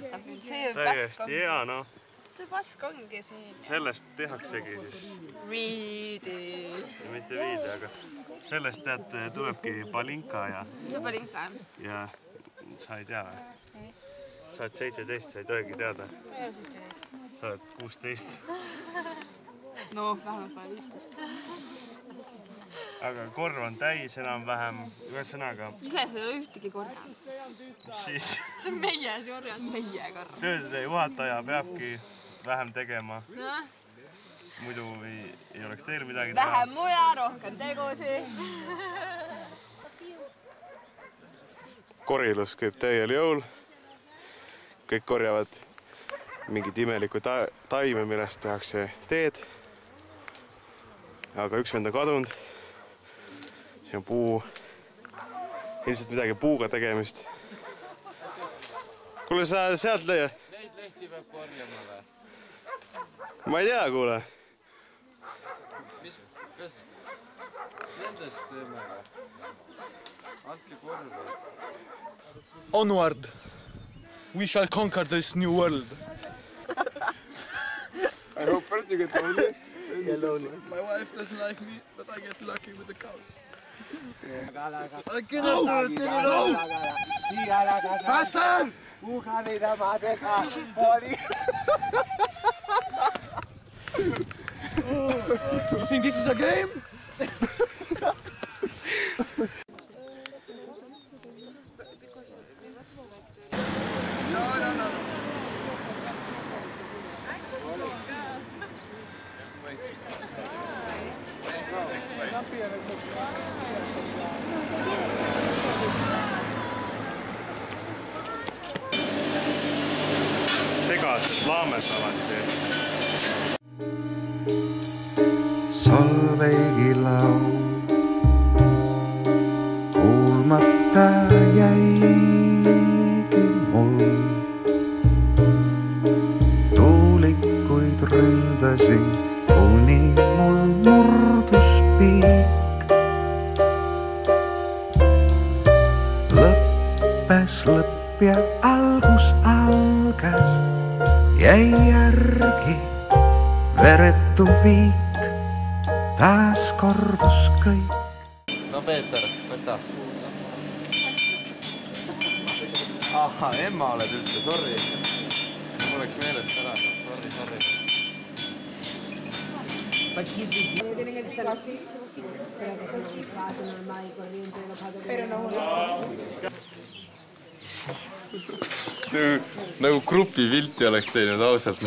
üllatab mind, see pask täiesti hea, noh. See pask ongi siin. Sellest tehaksegi siis... Viidi. Mitte viidi, aga sellest tead tulebki palinka ja... Mis see palinka on? Ja sa ei tea või? Sa oled 17, sa ei tohigi teada. Ma ei ole 17. Sa oled 16. No, vähemalt pole 15. Aga korv on täis enam-vähem, ühesõnaga... Ise sa ei ole ühtegi korjanud. Siis... See on meie korjanud. Meie korv. Tööde juhataja peabki vähem tegema. Muidu ei oleks teil midagi teha. Vähem muja, rohkem tegusi. Korilus käib täiel jõul. Kõik korjavad mingid imelikku taime, millest tehakse teed. Aga üks vend on kadunud. Siin on puu. Ilmselt midagi puuga tegemist. Kuule, sa sealt leia? Neid lehti peab korjama või? Ma ei tea, kuule. Kas nendest teeme või? Andke korvi. Onward! We shall conquer this new world. I hope first you get lonely. My wife doesn't like me, but I get lucky with the cows. I cannot do it alone! Faster! You think this is a game? No. Segased laametavad siin. Solveigilaul kuulmata jäigi mul. Tuulikuid ründasin, kuni mul murdus piik. Lõppes lõpp ja algus algas, jäi järgi veretu viik. Taas kordus kõik. No Peeter, võta. Aha, emma oled üldse, sorry. Mul oleks meelest ära, sorry. Nagu grupipilti oleks teinud ausalt.